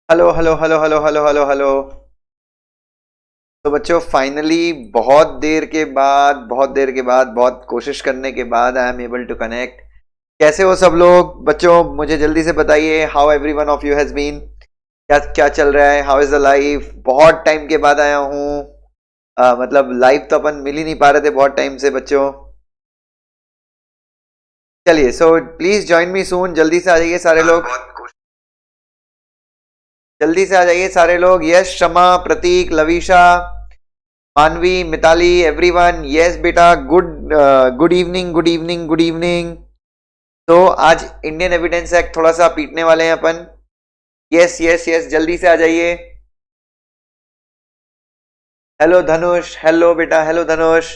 Hello hello hello hello hello hello hello. तो बच्चों finally बहुत देर के बाद बहुत कोशिश करने के बाद I am able to connect. कैसे हो सब लोग बच्चों, मुझे जल्दी से बताइए how every one of you has been. क्या क्या चल रहा है, हाउ इज द लाइफ। बहुत टाइम के बाद आया हूँ। मतलब लाइव तो अपन मिल ही नहीं पा रहे थे बहुत टाइम से बच्चों। चलिए सो प्लीज ज्वाइन मी सून। जल्दी से आ जाइए सारे लोग, जल्दी से आ जाइए सारे लोग। यस शमा, प्रतीक, लवीशा, मानवी, मिताली, एवरीवन। यस बेटा, good evening good evening good evening. तो आज इंडियन एविडेंस एक्ट थोड़ा सा पीटने वाले हैं अपन। यस यस यस, जल्दी से आ जाइए। हेलो धनुष, हेलो बेटा, hello Dhanush.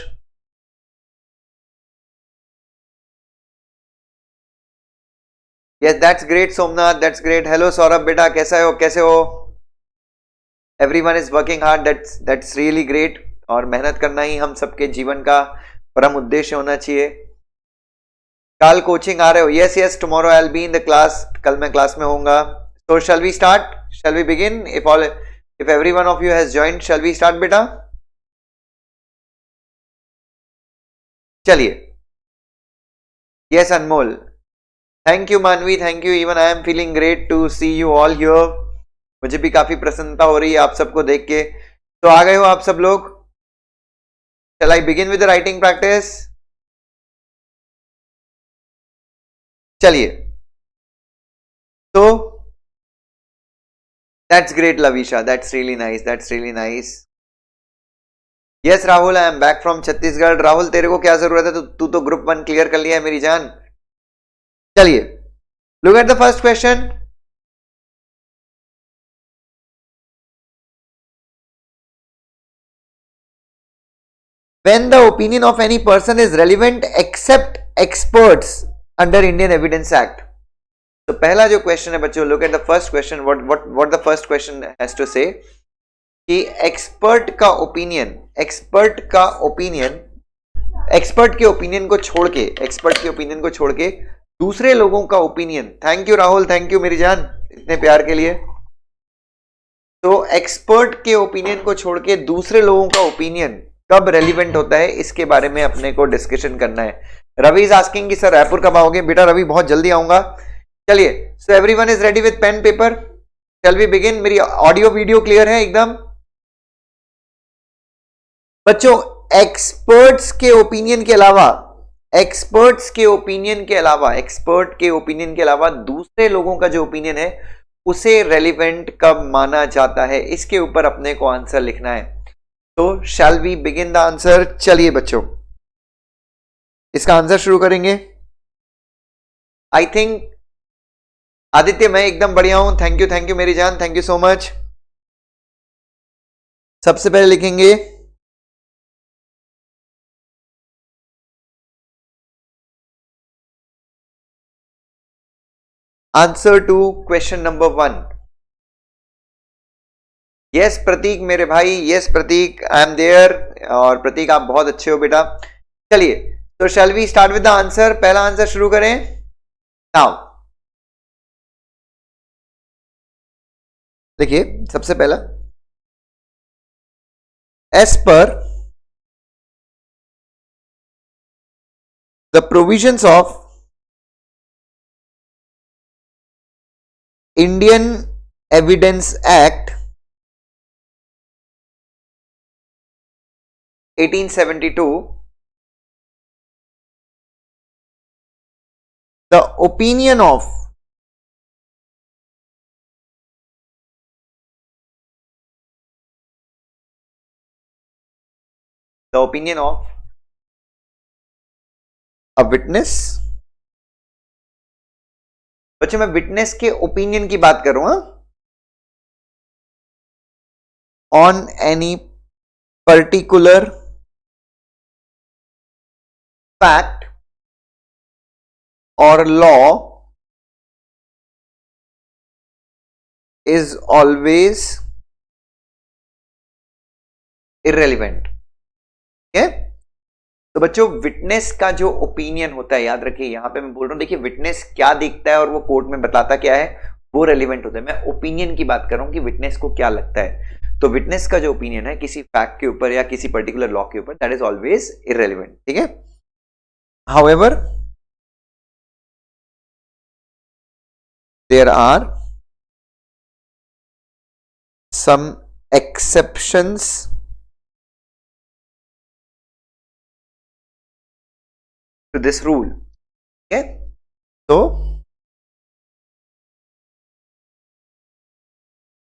Yes that's great Somnath, that's great. Hello Saurabh बेटा, कैसा हो, कैसे हो। Everyone is working hard, that's really great. और मेहनत करना ही हम सबके जीवन का परम उद्देश्य होना चाहिए। कल कोचिंग आ रहे हो? Yes yes, tomorrow I will be in the class. कल मैं क्लास में होऊंगा। तो shall we start, shall we begin? If every one of you has joined, shall we start बेटा? चलिए। Yes Anmol, thank you Manvi, thank you. Even I am feeling great to see you all here. मुझे भी काफी प्रसन्नता हो रही है आप सबको देख के। तो आ गए हो आप सब लोग? Shall I begin with the writing practice? चलिए। तो that's great Lavisha, that's really nice, that's really nice. Yes Rahul, I am back from Chhattisgarh. Rahul तेरे को क्या जरूरत है, तू तो ग्रुप 1 क्लियर कर लिया है मेरी जान। चलिए, look at the first question. When the opinion of any person is relevant except experts under Indian Evidence Act. तो पहला जो क्वेश्चन है बच्चों, look at the first question. What the first question has to say कि expert का opinion, expert के opinion को छोड़ के दूसरे लोगों का opinion. Thank you Rahul, thank you मेरी जान इतने प्यार के लिए। तो एक्सपर्ट के ओपिनियन को छोड़ के दूसरे लोगों का ओपिनियन कब रेलिवेंट होता है, इसके बारे में अपने को डिस्कशन करना है। रवि इज आस्किंग कि सर रायपुर कब आओगे? बेटा रवि बहुत जल्दी आऊंगा। चलिए, so everyone is ready with pen paper? Shall we begin? मेरी ऑडियो वीडियो क्लियर है एकदम बच्चों? एक्सपर्ट के ओपिनियन के अलावा दूसरे लोगों का जो ओपिनियन है उसे रेलिवेंट कब माना जाता है, इसके ऊपर अपने को आंसर लिखना है। तो shall we begin the answer? चलिए बच्चों, इसका आंसर शुरू करेंगे। आई थिंक आदित्य मैं एकदम बढ़िया हूं, थैंक यू मेरी जान, थैंक यू सो मच। सबसे पहले लिखेंगे answer to question number 1। Yes Pratik मेरे भाई, yes Pratik, I am there. और प्रतीक आप बहुत अच्छे हो बेटा। चलिए, तो shall we start with the answer? पहला आंसर शुरू करें नाउ। देखिए सबसे पहला, as per the provisions of Indian evidence act 1872, the opinion of a witness। बच्चों मैं विटनेस के ओपिनियन की बात कर रहा हूं, ऑन एनी पर्टिकुलर फैक्ट और लॉ इज ऑलवेज इररेलिवेंट। ठीक है? तो बच्चों विटनेस का जो ओपिनियन होता है, याद रखिए यहां पे मैं बोल रहा हूं, देखिए विटनेस क्या देखता है और वो कोर्ट में बताता क्या है, वो रेलिवेंट होता है। मैं ओपिनियन की बात कर रहा हूं कि विटनेस को क्या लगता है। तो विटनेस का जो ओपिनियन है किसी फैक्ट के ऊपर या किसी पर्टिकुलर लॉ के ऊपर, दैट इज ऑलवेज इररेलेवेंट, ठीक है। However there are some exceptions to this rule, okay? So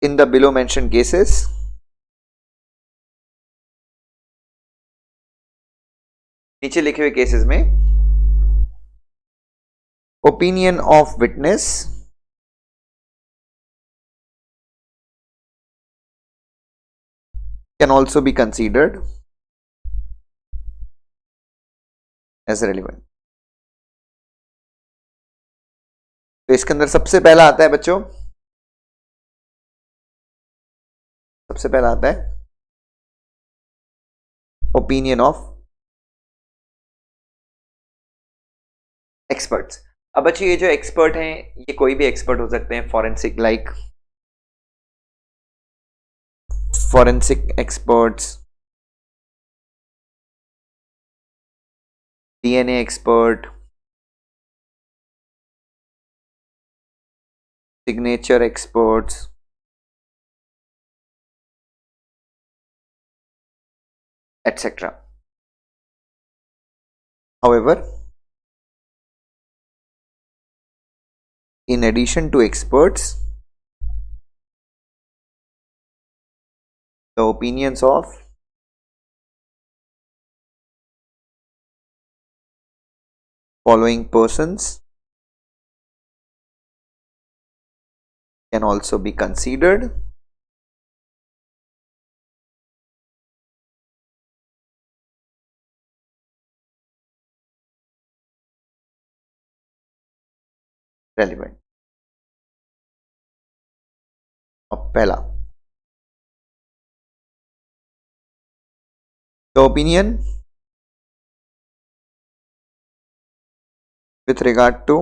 in the below mentioned cases, नीचे लिखे हुए केसेस में opinion of witness can also be considered as relevant। तो इसके अंदर सबसे पहला आता है बच्चों, सबसे पहला आता है ओपिनियन ऑफ एक्सपर्ट्स। अब बच्चों ये जो एक्सपर्ट हैं ये कोई भी एक्सपर्ट हो सकते हैं, forensic like forensic experts, DNA expert, signature experts, etc. However, in addition to experts, the opinions of following persons can also be considered relevant। अब पहला, the opinion with regard to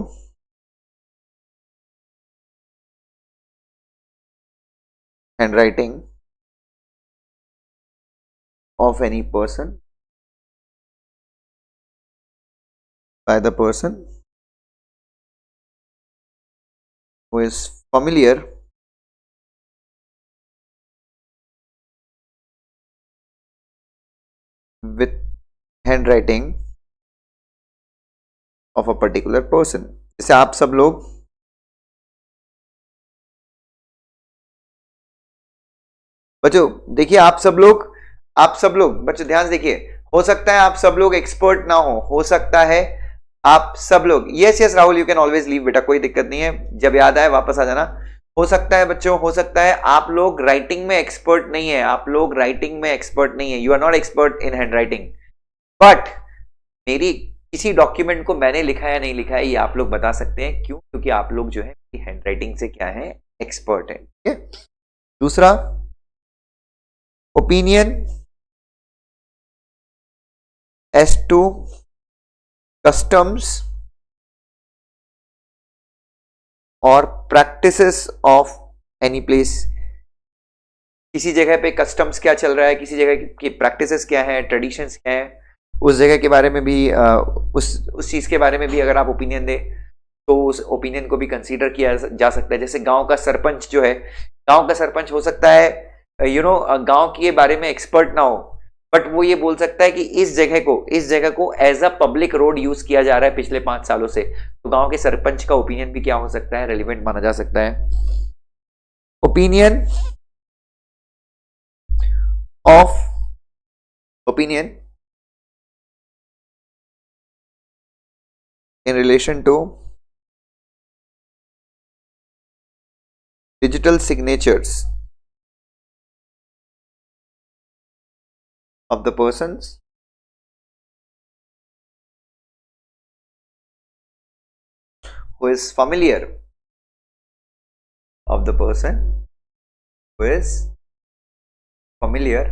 handwriting of any person by the person who is familiar with handwriting of a particular person। जैसे आप सब लोग बच्चों देखिए, आप सब लोग बच्चों ध्यान से देखिए, हो सकता है आप सब लोग एक्सपर्ट ना हो सकता है आप सब लोग, yes yes Rahul, you can always leave बेटा, कोई दिक्कत नहीं है, जब याद आए वापस आ जाना। हो सकता है बच्चों, हो सकता है आप लोग राइटिंग में एक्सपर्ट नहीं है, आप लोग राइटिंग में एक्सपर्ट नहीं है, you are not expert in handwriting, but मेरी किसी डॉक्यूमेंट को मैंने लिखा है नहीं लिखा है ये आप लोग बता सकते हैं। क्यों? क्योंकि आप लोग जो है हैंड राइटिंग से क्या है, एक्सपर्ट है, ठीक है। दूसरा, ओपिनियन as to customs और practices of any place। किसी जगह पे कस्टम्स क्या चल रहा है, किसी जगह की प्रैक्टिसेस क्या है, ट्रेडिशंस क्या है, उस जगह के बारे में भी उस चीज के बारे में भी अगर आप ओपिनियन दे तो उस ओपिनियन को भी कंसीडर किया जा सकता है। जैसे गांव का सरपंच जो है, गांव का सरपंच हो सकता है गांव के बारे में एक्सपर्ट ना हो, बट वो ये बोल सकता है कि इस जगह को as a public road use किया जा रहा है पिछले 5 सालों से, तो गांव के सरपंच का ओपिनियन भी क्या हो सकता है, रेलिवेंट माना जा सकता है। Opinion of opinion in relation to digital signatures of the persons who is familiar of the person who is familiar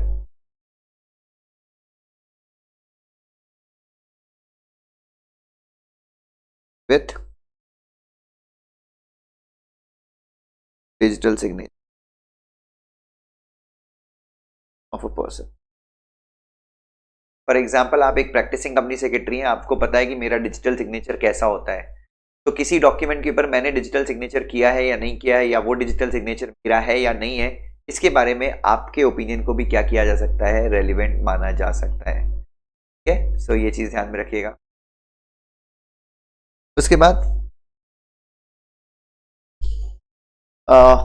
with digital signature of a person. For example, आप एक प्रैक्टिसिंग कंपनी सेक्रेटरी हैं, आपको पता है कि मेरा digital signature कैसा होता है, तो किसी डॉक्यूमेंट के ऊपर मैंने डिजिटल सिग्नेचर किया है या नहीं किया है, या वो डिजिटल सिग्नेचर मेरा है या नहीं है, इसके बारे में आपके ओपिनियन को भी क्या किया जा सकता है, रेलिवेंट माना जा सकता है। ठीक है, सो ये चीज ध्यान में रखिएगा। उसके बाद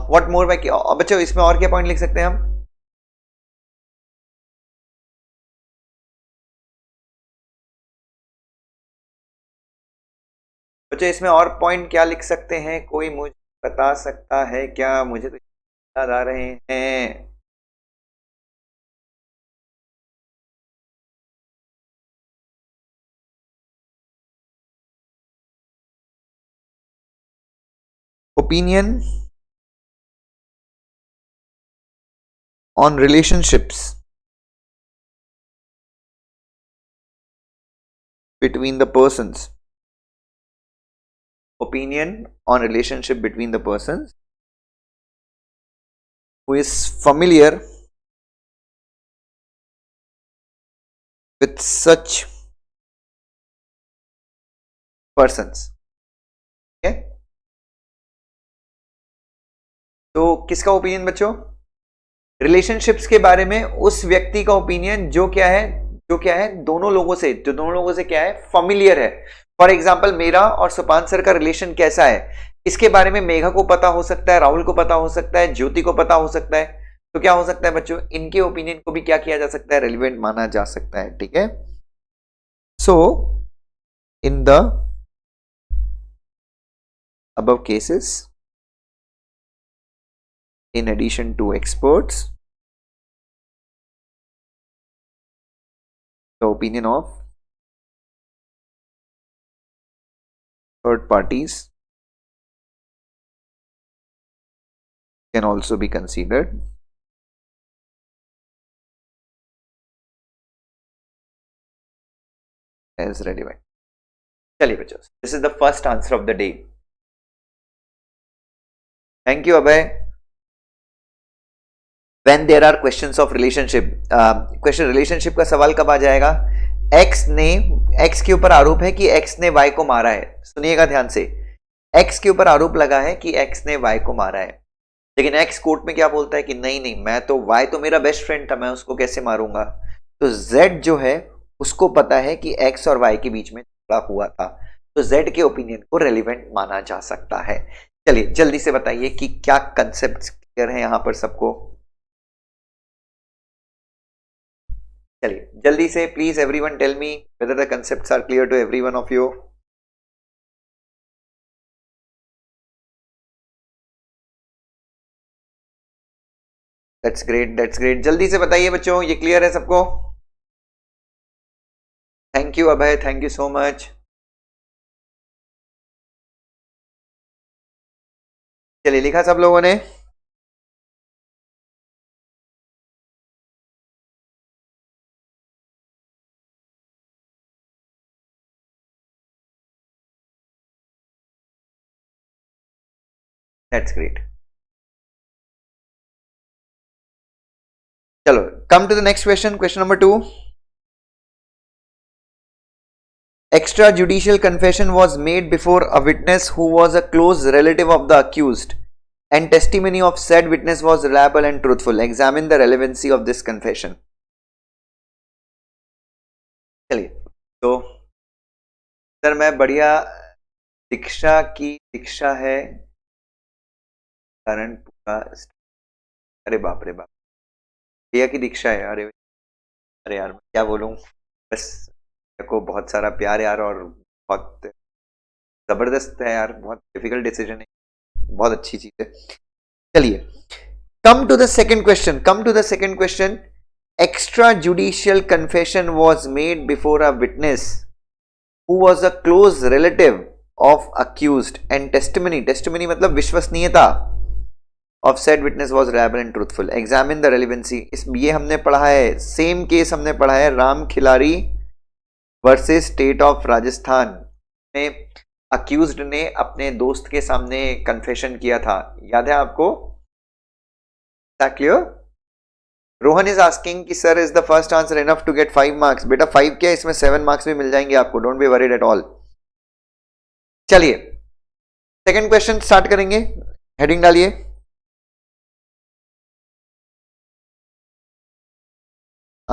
व्हाट मोर बच्चों इसमें और क्या पॉइंट लिख सकते हैं हम? बच्चों इसमें और पॉइंट क्या लिख सकते हैं, कोई मुझे बता सकता है क्या? मुझे तो याद आ रहे हैं। Opinion on relationships between the persons. Opinion on relationship between the persons who is familiar with such persons. Okay? तो किसका ओपिनियन बच्चों? रिलेशनशिप्स के बारे में उस व्यक्ति का ओपिनियन जो क्या है दोनों लोगों से, जो दोनों लोगों से क्या है, फैमिलियर है। फॉर एग्जाम्पल, मेरा और सुपान सर का रिलेशन कैसा है, इसके बारे में मेघा को पता हो सकता है, राहुल को पता हो सकता है, ज्योति को पता हो सकता है। तो क्या हो सकता है बच्चों, इनके ओपिनियन को भी क्या किया जा सकता है, रेलिवेंट माना जा सकता है। ठीक है, so in the above cases, in addition to experts, the opinion of third parties can also be considered as relevant. चलिए बच्चों, this is the first answer of the day. Thank you Abhay. When there are questions of relationship, question relationship का सवाल कब आ जाएगा? X के ऊपर आरोप है कि एक्स ने वाई को मारा है। सुनिएगा ध्यान से, एक्स के ऊपर आरोप लगा है कि एक्स ने वाई को मारा है, लेकिन एक्स कोर्ट में क्या बोलता है कि नहीं नहीं, मैं तो, वाई तो मेरा बेस्ट फ्रेंड था, मैं उसको कैसे मारूंगा। तो जेड जो है उसको पता है कि एक्स और वाई के बीच में झगड़ा हुआ था, तो जेड के ओपिनियन को रेलिवेंट माना जा सकता है। चलिए जल्दी से बताइए कि क्या कंसेप्ट क्लियर है यहां पर सबको? चलिए जल्दी से please everyone tell me whether the concepts are clear to every one of you. That's great, that's great. जल्दी से बताइए बच्चों, ये क्लियर है सबको? Thank you Abhay, thank you so much. चलिए लिखा सब लोगों ने? That's great. चलो come to the next question, question number 2. Extrajudicial confession was made before a witness who was a close relative of the accused, and testimony of said witness was reliable and truthful. Examine the relevancy of this confession. चलिए, तो sir मैं बढ़िया, दीक्षा की दीक्षा है कारण पूरा, अरे बाप रे बाप, भैया की दीक्षा है। अरे अरे यार क्या बोलूं, बस को बहुत सारा प्यार यार, और बहुत जबरदस्त है यार, बहुत डिफिकल्ट डिसीजन है, बहुत अच्छी चीज है। चलिए come to the second question, come to the second question. Extra judicial confession was made before a witness who was a close relative of accused and testimony, testimony मतलब विश्वसनीयता, of said witness was reliable and truthful. Examine the relevancy. इस ये हमने पढ़ा है, same case हमने पढ़ा है Ram Khilari versus state of Rajasthan में। अक्यूज्ड ने अपने दोस्त के सामने कन्फेशन किया था, याद है आपको? that clear? Rohan is asking कि sir is the first answer enough to get 5 marks? बेटा 5 क्या, इसमें 7 मार्क्स भी मिल जाएंगे आपको, don't be worried at all. चलिए सेकंड क्वेश्चन स्टार्ट करेंगे. हेडिंग डालिए.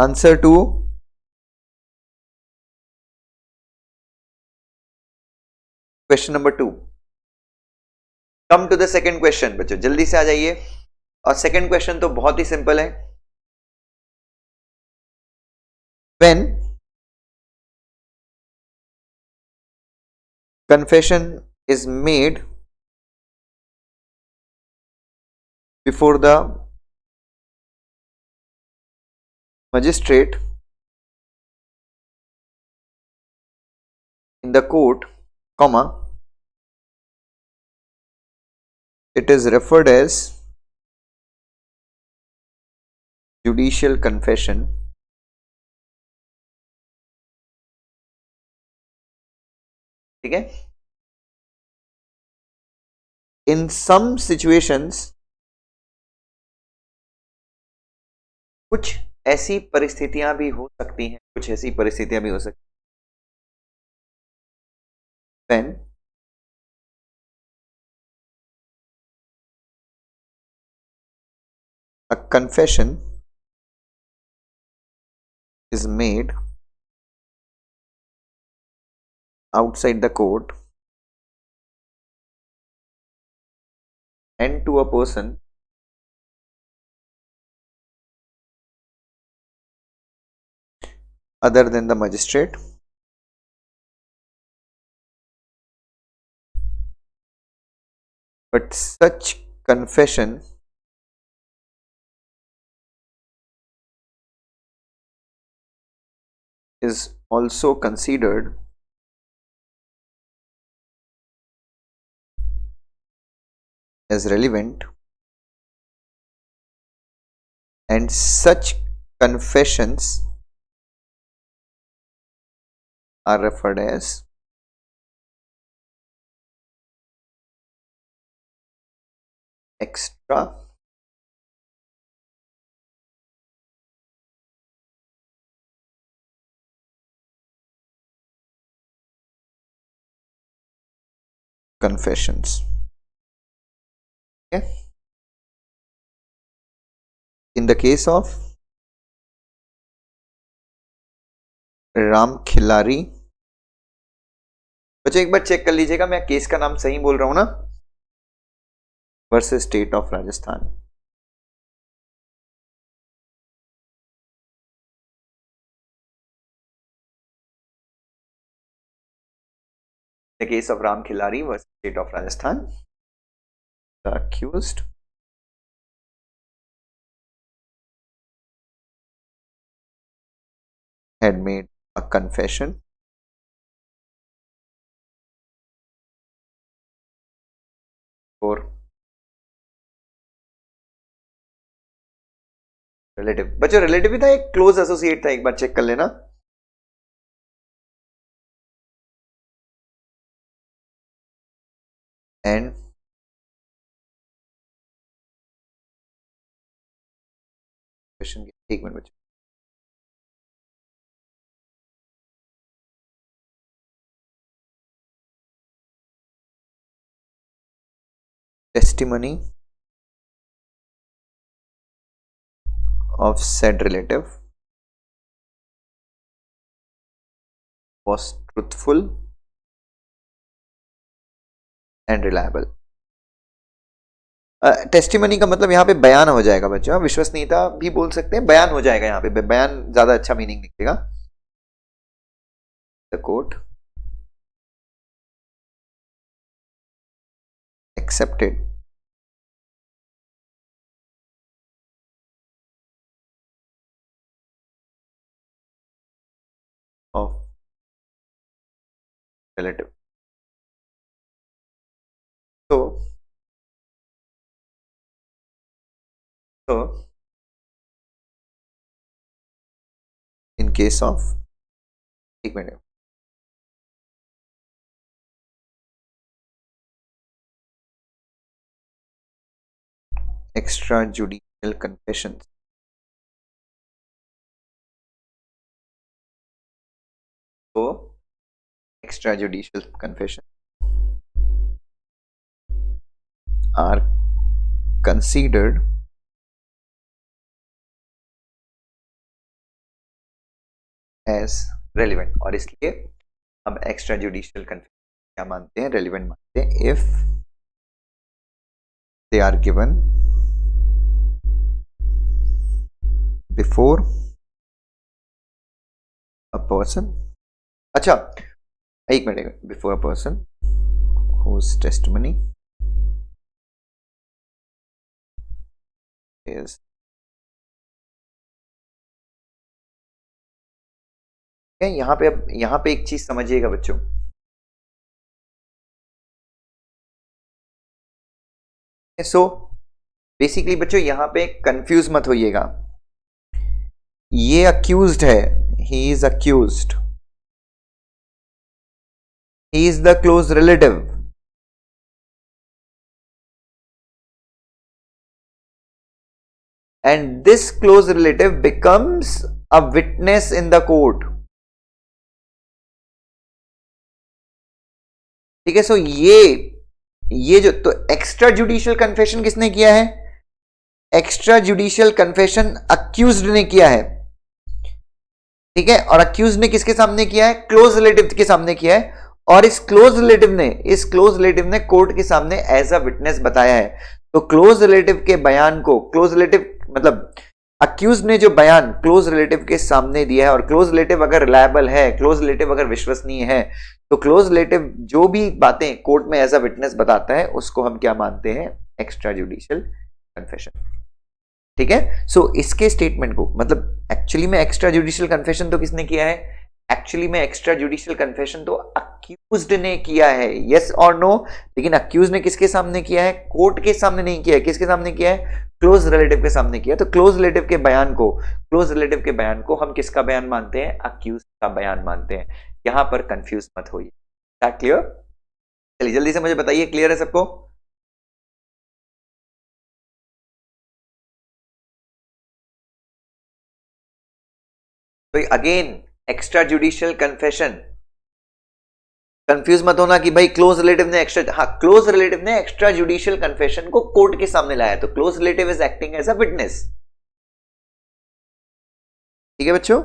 Answer to question number 2. Come to the second question. बच्चों जल्दी से आ जाइए. और सेकंड क्वेश्चन तो बहुत ही सिंपल है. When confession is made before the magistrate in the court, comma, it is referred as judicial confession. ठीक है. In some situations, कुछ ऐसी परिस्थितियां भी हो सकती हैं, कुछ ऐसी परिस्थितियां भी हो सकती हैं when a confession is made outside the court and to a person other than the magistrate, but such confession is also considered as relevant, and such confessions are referred as extra confessions. Okay. In the case of Ram Khillari. बच्चों एक बार check कर लीजिएगा मैं case का नाम सही बोल रहा हूं ना. Versus state of Rajasthan. The case of Ram Khilari versus state of Rajasthan. The accused had made a confession for relative. बच्चों रिलेटिव भी था, एक क्लोज एसोसिएट था, एक बार चेक कर लेना. एंड क्वेश्चन एक मिनट बच्चों. testimony of said relative was truthful and reliable. Testimony का मतलब यहाँ पे बयान हो जाएगा बच्चों. विश्वसनीयता भी बोल सकते हैं, बयान हो जाएगा. यहाँ पे बयान ज्यादा अच्छा मीनिंग निकलेगा. The court accepted of relative. So in case of एक minute extrajudicial confessions. So extrajudicial confessions are considered as relevant, और इसलिए हम एक्स्ट्रा जुडिशियल कन्फेशन क्या मानते हैं, रेलिवेंट मानते हैं, if they are given before a person, अच्छा एक minute, before a person whose testimony is यहाँ पे, अब यहाँ पे एक चीज समझिएगा बच्चों, सो बेसिकली बच्चों यहाँ पे कंफ्यूज मत होइएगा, ये अक्यूज्ड है, he is accused, he is the close relative, and this close relative becomes a witness in the court. ठीक है, सो ये जो, तो एक्स्ट्रा जुडिशियल कन्फेशन किसने किया है, एक्स्ट्रा जुडिशियल कन्फेशन अक्यूज्ड ने किया है, ठीक है, और अक्यूज ने किसके सामने किया है, क्लोज रिलेटिव के सामने किया है, और इस क्लोज रिलेटिव ने कोर्ट के सामने एज अ विटनेस बताया है। तो क्लोज रिलेटिव के बयान को, क्लोज रिलेटिव मतलब अक्यूज ने जो बयान क्लोज रिलेटिव के सामने दिया है, और क्लोज रिलेटिव अगर रिलायबल है, क्लोज रिलेटिव अगर विश्वसनीय है, तो क्लोज रिलेटिव जो भी बातें कोर्ट में एज अ विटनेस बताता है उसको हम क्या मानते हैं, एक्स्ट्रा जुडिशियल कन्फेशन। ठीक है, सो इसके स्टेटमेंट को, मतलब एक्चुअली में एक्स्ट्रा जुडिशियल कन्फेशन तो किसने किया है, एक्चुअली में एक्स्ट्रा जुडिशियल कन्फेशन तो अक्यूज्ड ने किया है, यस और नो, लेकिन अक्यूज ने किसके सामने किया है, कोर्ट के सामने नहीं किया है, किसके सामने किया है, क्लोज रिलेटिव के सामने किया। तो क्लोज रिलेटिव के बयान को हम किसका बयान मानते हैं, अक्यूज का बयान मानते हैं। यहां पर कंफ्यूज मत होइए, क्लियर, चलिए जल्दी से मुझे बताइए, क्लियर है सबको? तो again extra judicial confession, confuse मत होना कि भाई क्लोज रिलेटिव ने एक्स्ट्रा, हाँ क्लोज रिलेटिव ने एक्स्ट्रा जुडिशियल कन्फेशन को कोर्ट के सामने लाया, तो close relative is acting as a witness. ठीक है बच्चों,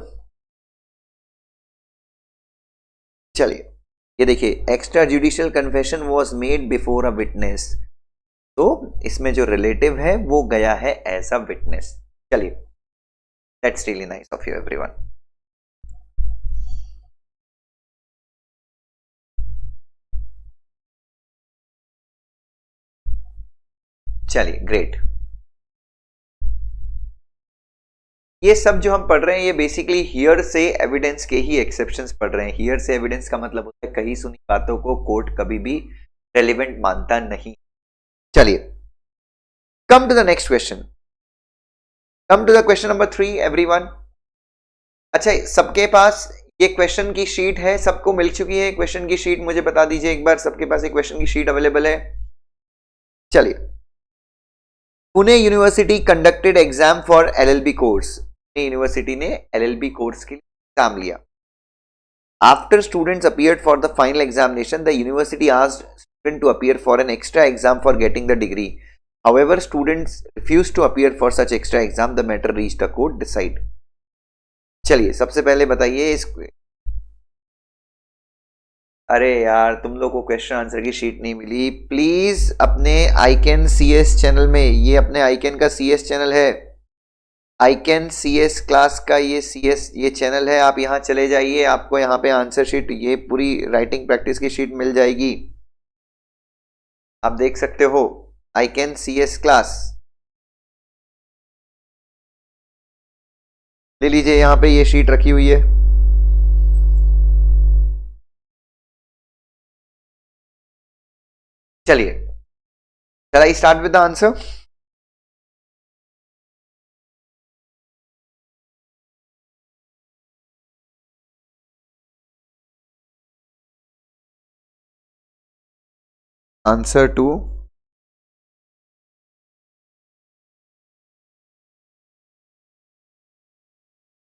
चलिए ये देखिए, extra judicial confession was made before a witness, तो इसमें जो रिलेटिव है वो गया है एज अ विटनेस। चलिए, that's really nice of you everyone. चलिए ग्रेट, ये सब जो हम पढ़ रहे हैं ये बेसिकली हियर से एविडेंस के ही एक्सेप्शंस पढ़ रहे हैं। हियर से एविडेंस का मतलब होता है कहीं सुनी बातों को कोर्ट कभी भी रेलिवेंट मानता नहीं। चलिए, come to the next question, come to the question number 3 everyone. अच्छा, सबके पास ये क्वेश्चन की शीट है, सबको मिल चुकी है क्वेश्चन की शीट? मुझे बता दीजिए एक बार, सबके पास एक क्वेश्चन की शीट अवेलेबल है? चलिए, Pune university conducted exam for LLB course, university ने एलएलबी कोर्स के लिए एग्जाम लिया। After students appeared for the final examination, the university asked students to appear for an extra exam for getting the degree. However, students refused to appear for such extra exam. The matter reached a court decide. चलिए सबसे पहले बताइए इस, अरे यार तुम लोग को क्वेश्चन आंसर की शीट नहीं मिली, प्लीज अपने आईकैन सीएस चैनल में, ये अपने आईकैन का सीएस चैनल है, आईकैन सीएस क्लास का ये सीएस ये चैनल है, आप यहाँ चले जाइए, आपको यहाँ पे आंसर शीट, ये पूरी राइटिंग प्रैक्टिस की शीट मिल जाएगी, आप देख सकते हो, आईकैन सीएस क्लास ले लीजिए, यहाँ पे ये शीट रखी हुई है। चलिए, shall I start with the answer. Answer to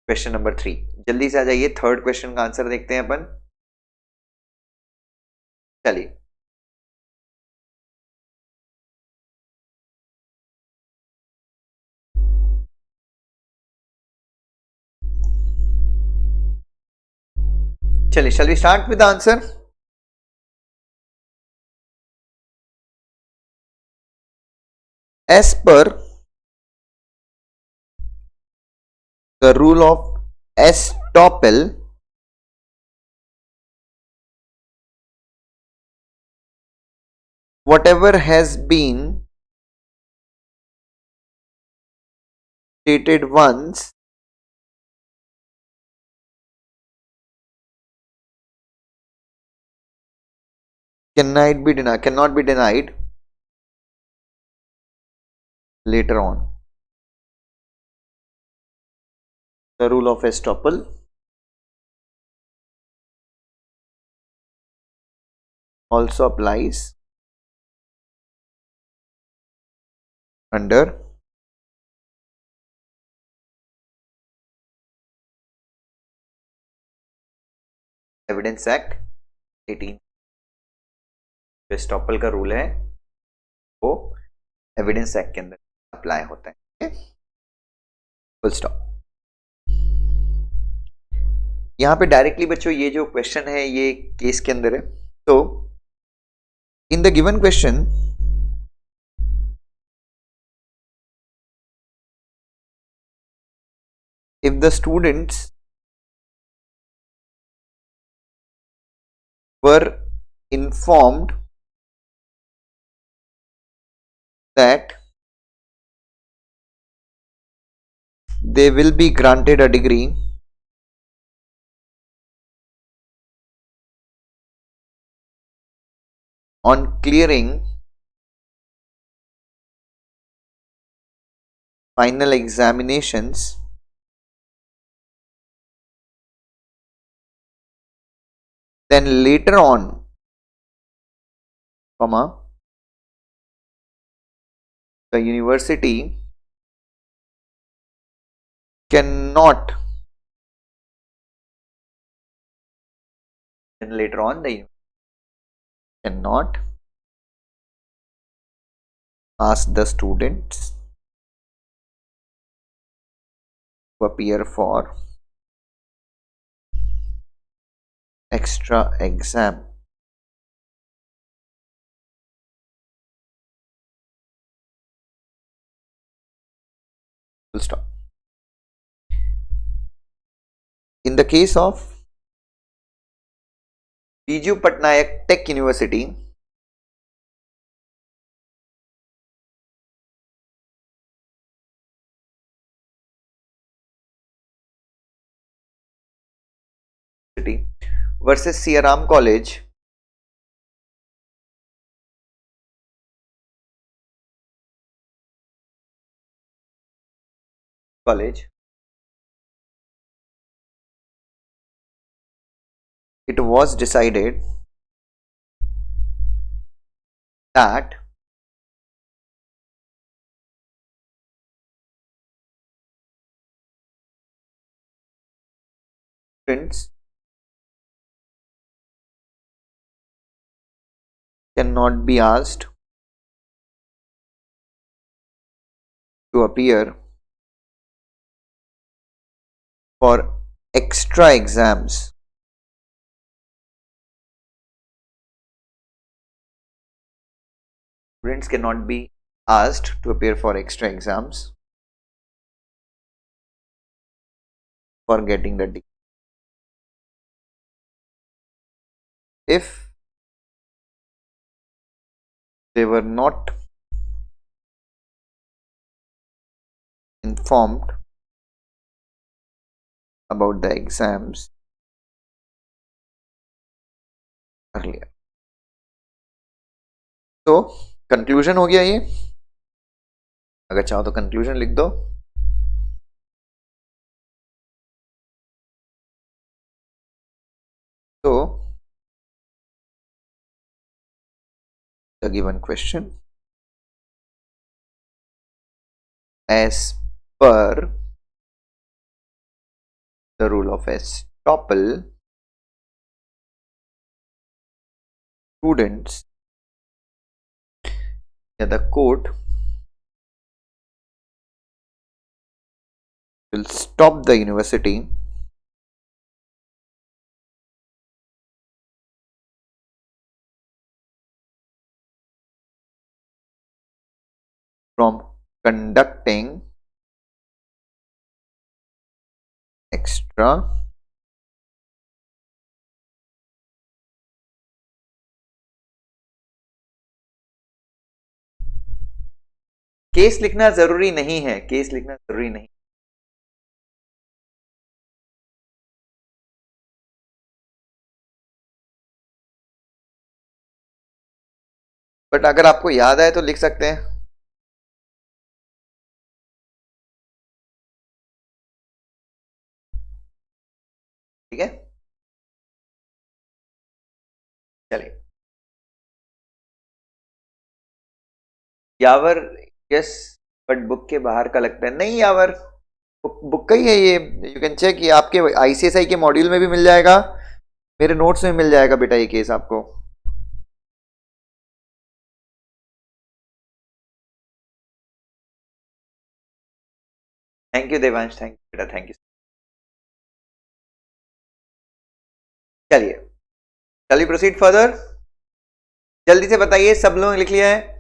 question number 3, जल्दी से आ जाइए, थर्ड क्वेश्चन का आंसर देखते हैं अपन। चलिए, चलिए, shall we start with the answer? As per the rule of estoppel, whatever has been stated once cannot be denied later on. The rule of estoppel also applies under evidence act 18। Estoppel का rule है वो evidence act के अंदर apply होता है। Full stop. यहां पे directly बच्चों ये जो क्वेश्चन है ये केस के अंदर है। तो in the given question if the students were informed that they will be granted a degree on clearing final examinations, then later on, the university cannot, then later on the cannot ask the students to appear for extra exam. Full stop. In the case of Biju Patnaik Tech University, versus Siaram College, it was decided that students cannot be asked to appear for extra exams students cannot be asked to appear for extra exams for getting the degree if they were not informed about the exams earlier. तो conclusion हो गया ये, अगर चाहो तो conclusion लिख दो। तो the given question, as per the rule of estoppel, students, the court will stop the university from conducting extra case लिखना जरूरी नहीं है, केस लिखना जरूरी नहीं। बट अगर आपको याद आए तो लिख सकते हैं। ठीक है, चलिए। यावर, यस, बट बुक के बाहर का लगता है। नहीं यावर, बुक का ही है ये। यू कैन चेक, ये आपके आईसीएसआई के मॉड्यूल में भी मिल जाएगा, मेरे नोट्स में मिल जाएगा बेटा ये केस आपको। Thank you Devansh, thank you बेटा, थैंक यू। चलिए, चलिए प्रोसीड फर्दर। जल्दी से बताइए, सब लोग लिख लिया है?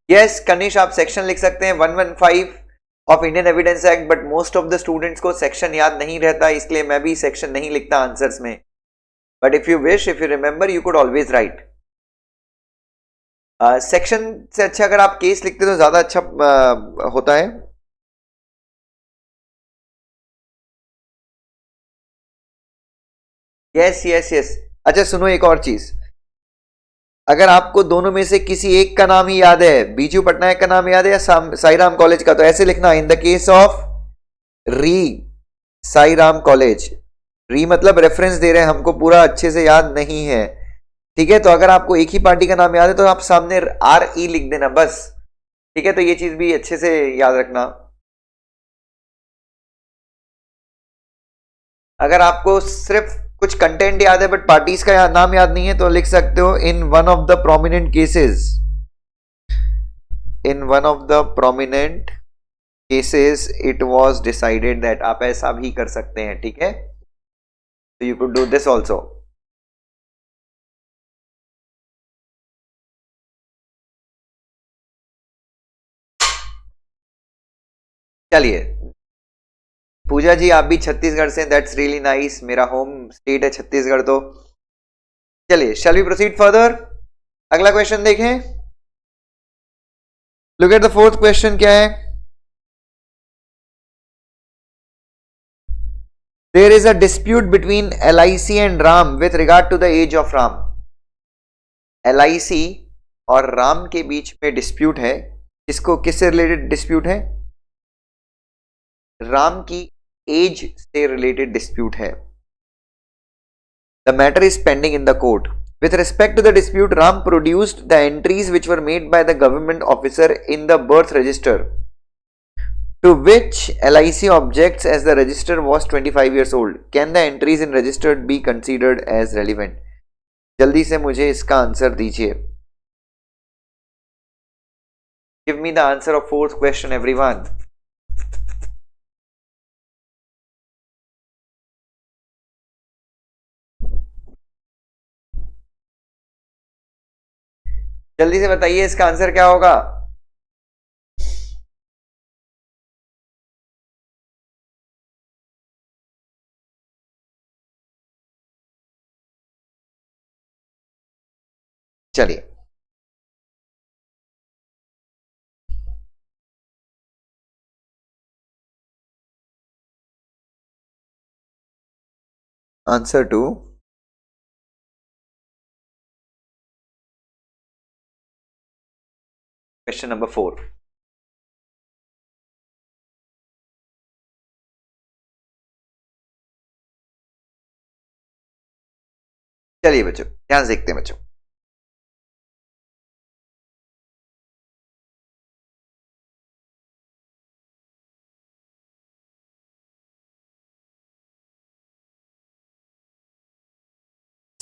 यस कनिश, आप सेक्शन लिख सकते हैं 115 of Indian evidence act, but most of the students को सेक्शन याद नहीं रहता, इसलिए मैं भी सेक्शन नहीं लिखता आंसर्स में। But if you wish, if you remember, you could always right. Section से अच्छा अगर आप केस लिखते तो ज्यादा अच्छा होता है। Yes yes yes. अच्छा सुनो, एक और चीज, अगर आपको दोनों में से किसी एक का नाम ही याद है, बीजू पटनायक का नाम याद है या साईराम कॉलेज का, तो ऐसे लिखना, इन द केस ऑफ री साईराम कॉलेज। री मतलब रेफरेंस दे रहे हैं, हमको पूरा अच्छे से याद नहीं है। ठीक है, तो अगर आपको एक ही पार्टी का नाम याद है तो आप सामने आर ई लिख देना बस। ठीक है, तो ये चीज भी अच्छे से याद रखना। अगर आपको सिर्फ कुछ कंटेंट याद है बट पार्टीज का नाम याद नहीं है तो लिख सकते हो, in one of the prominent cases, in one of the prominent cases it was decided that. आप ऐसा भी कर सकते हैं, ठीक है, तो you could do this also. चलिए, पूजा जी आप भी छत्तीसगढ़ से, दैट्स रियली नाइस, मेरा होम स्टेट है छत्तीसगढ़। तो चलिए, शैल वी प्रोसीड फर्दर। अगला क्वेश्चन देखें, look at the fourth question. क्या है? There is a dispute between LIC and Ram with regard to the age of Ram. LIC और राम के बीच में डिस्प्यूट है। इसको किससे रिलेटेड डिस्प्यूट है? राम की एज से रिलेटेड डिस्प्यूट है। The matter is pending in the court. With respect to the dispute, Ram produced the entries which were made by the government officer in the birth register, to which LIC objects as the register was 25 years old. Can the entries in register be considered as relevant? जल्दी से मुझे इसका answer दीजिए। Give me the answer of fourth question, everyone. जल्दी से बताइए इसका answer क्या होगा। चलिए, आंसर टू क्वेश्चन नंबर 4। चलिए बच्चों, ध्यान से देखते हैं बच्चों।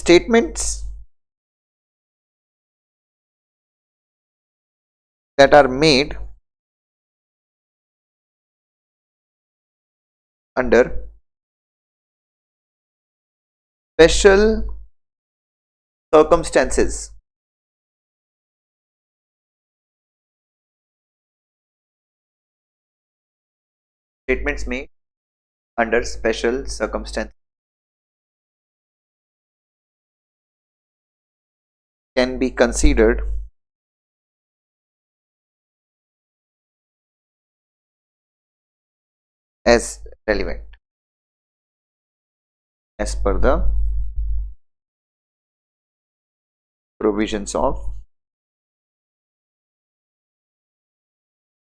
statements that are made under special circumstances. Statements made under special circumstances can be considered as relevant as per the provisions of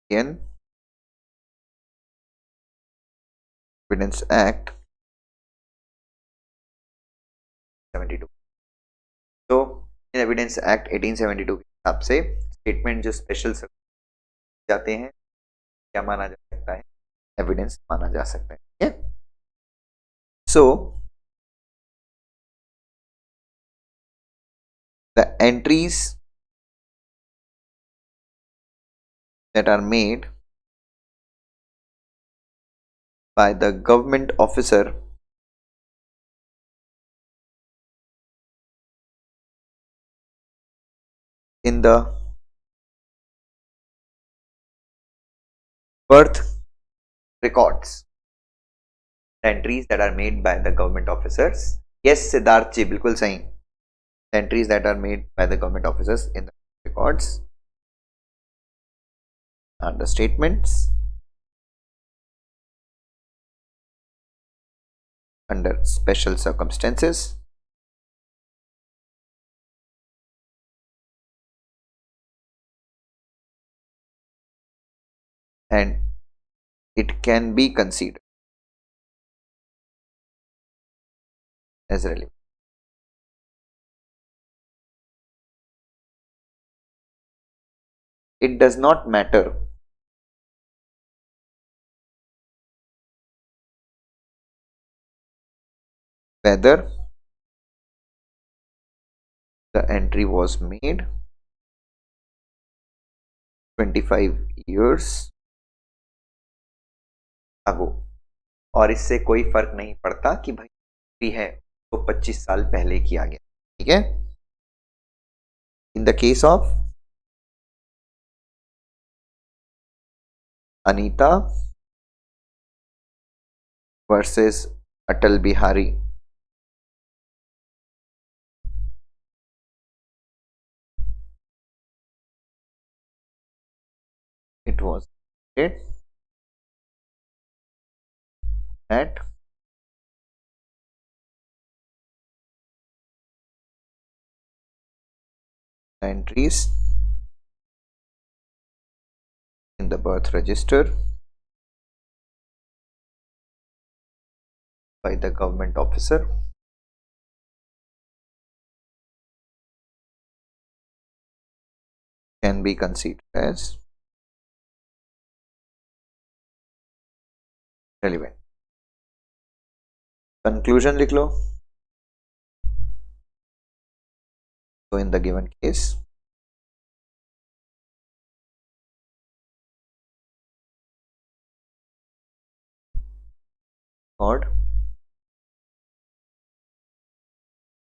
Indian Evidence Act 72. तो इन एविडेंस एक्ट 1872 के हिसाब से स्टेटमेंट जो स्पेशल जाते हैं क्या माना जा सकता है, एविडेंस माना जा सकता है. ठीक है. सो the entries that are made by the government officer in the birth records, the entries that are made by the government officers. Yes, Siddharth ji, बिल्कुल सही. The entries that are made by the government officers in the records are the statements under special circumstances and it can be considered as relevant. It does not matter whether the entry was made 25 years ago, और इससे कोई फर्क नहीं पड़ता कि भाई भी है तो 25 साल पहले किया गया. ठीक है. In the case of Anita versus Atal Bihari, it was stated that entries in the birth register by the government officer can be considered as relevant. Conclusion लिख लो. So in the given case, God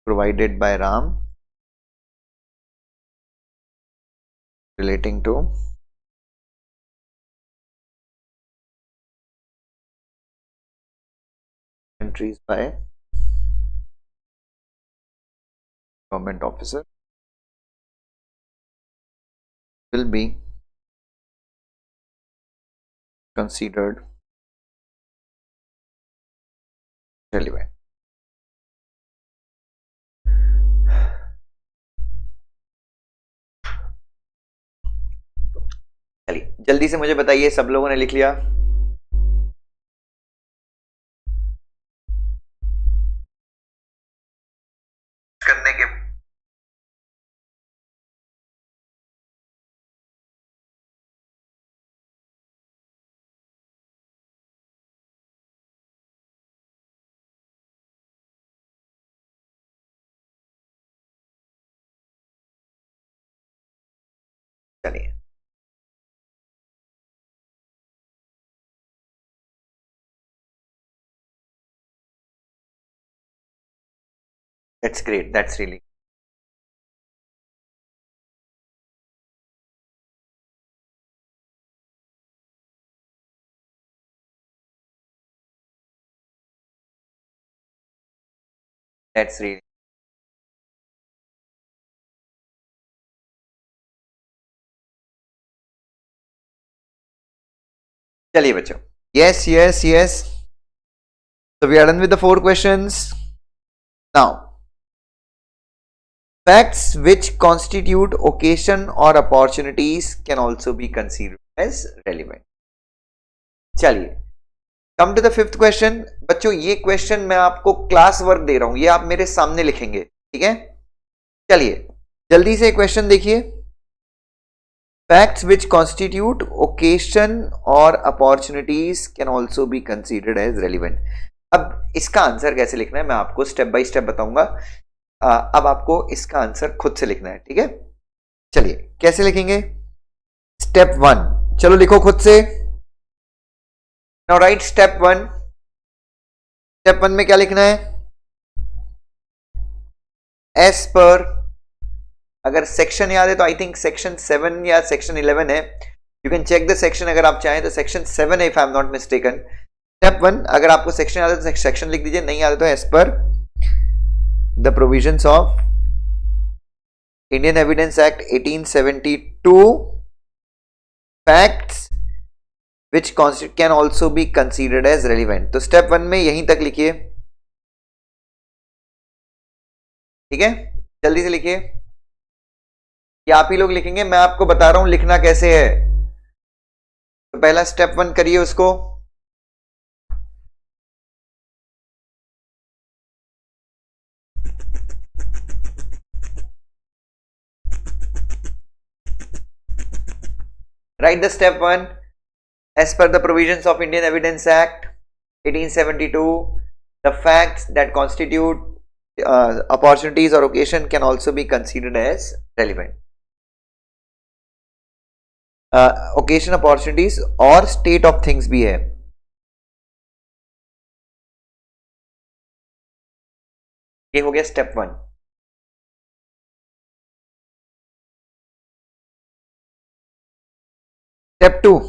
provided by Ram relating to entries by government officer will be considered relevant. चलिए जल्दी से मुझे बताइए, सब लोगों ने लिख लिया? करने के चलिए that's great, that's really that's really चलिए बच्चों, yes yes yes, so we are done with the 4 questions. Now, facts which constitute occasion or opportunities can also be considered as relevant. चलिए, come to the 5th question. बच्चों ये question मैं आपको class work दे रहा हूं, ये आप मेरे सामने लिखेंगे, ठीक है? चलिए जल्दी से क्वेश्चन देखिए. Facts which constitute occasion or opportunities can also be considered as relevant. अब इसका आंसर कैसे लिखना है मैं आपको स्टेप बाय स्टेप बताऊंगा. अब आपको इसका आंसर खुद से लिखना है, ठीक है? चलिए कैसे लिखेंगे? स्टेप 1, चलो लिखो खुद से. Now right step 1. स्टेप 1 में क्या लिखना है? एज पर, अगर सेक्शन याद है तो आई थिंक सेक्शन 7 या सेक्शन 11 है. You can check the section, अगर आप चाहें तो सेक्शन 7 है if I am not mistaken. Step 1, अगर आपको सेक्शन याद है तो सेक्शन लिख दीजिए, नहीं याद है तो as per the provisions of Indian evidence act 1872 facts which can also be considered as relevant. तो स्टेप 1 में यहीं तक लिखिए, ठीक है? जल्दी से लिखिए, या आप ही लोग लिखेंगे? मैं आपको बता रहा हूं लिखना कैसे है. तो पहला स्टेप 1 करिए उसको. Right the step 1. As per the provisions of Indian Evidence Act 1872, the facts that constitute opportunities or occasion can also be considered as relevant. Occasion, opportunities और state of things भी है. ये हो गया स्टेप 1. स्टेप 2.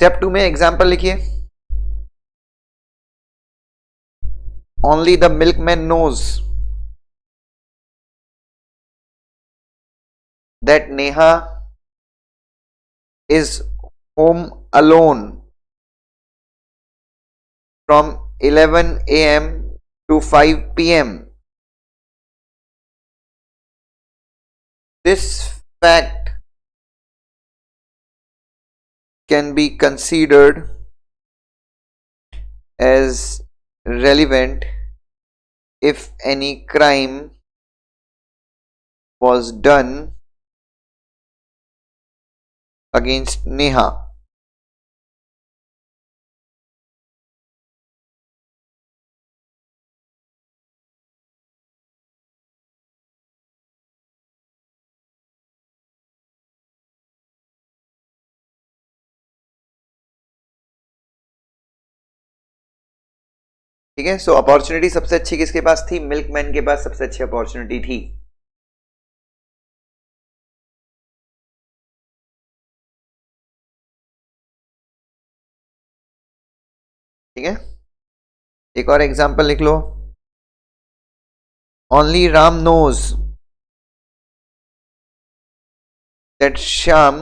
स्टेप 2 में example लिखिए. Only the milkman knows that Neha is home alone from 11 AM to 5 PM. This fact can be considered as relevant if any crime was done against Neha. ठीक है? So opportunity सबसे अच्छी किसके पास थी? Milkman के पास सबसे अच्छी अपॉर्चुनिटी थी. ठीक है? एक और एग्जांपल लिख लो. Only Ram knows that Shyam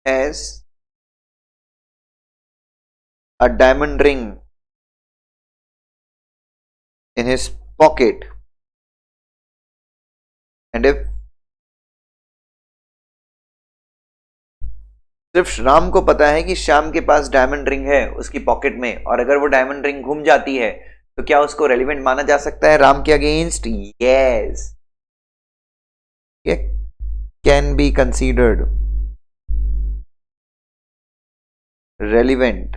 has a diamond ring in his pocket, and if सिर्फ राम को पता है कि श्याम के पास डायमंड रिंग है उसकी पॉकेट में, और अगर वो डायमंड रिंग घूम जाती है तो क्या उसको रेलिवेंट माना जा सकता है राम के against? Yes, can be considered relevant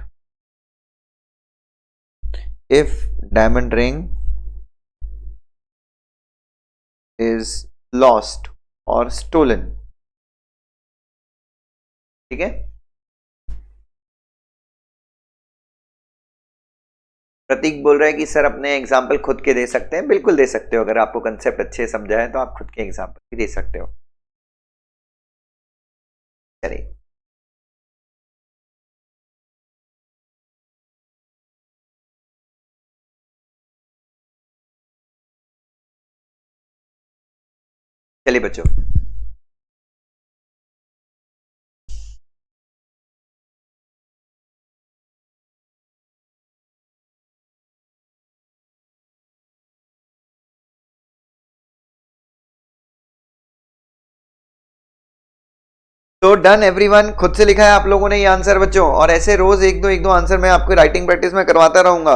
if diamond ring is lost or stolen. ठीक है, प्रतीक बोल रहा है कि सर अपने एग्जाम्पल खुद के दे सकते हैं। बिल्कुल दे सकते हो, अगर आपको कंसेप्ट अच्छे समझा है तो आप खुद के एग्जाम्पल भी दे सकते हो। चलिए, चलिए बच्चों, तो डन एवरीवन, खुद से लिखा है आप लोगों ने ये आंसर बच्चों, और ऐसे रोज एक दो आंसर मैं आपको राइटिंग प्रैक्टिस में करवाता रहूंगा।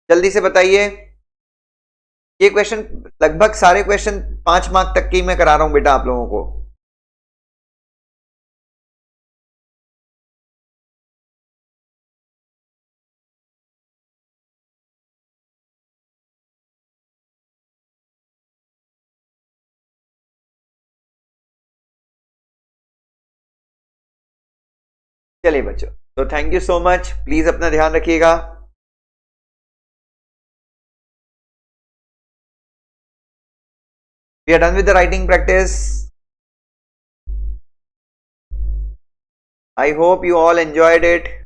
जल्दी से बताइए, ये क्वेश्चन लगभग सारे क्वेश्चन 5 मार्क तक की मैं करा रहा हूं बेटा आप लोगों को। चलिए बच्चों, तो thank you so much, please अपना ध्यान रखिएगा। We are done with the writing practice. I hope you all enjoyed it.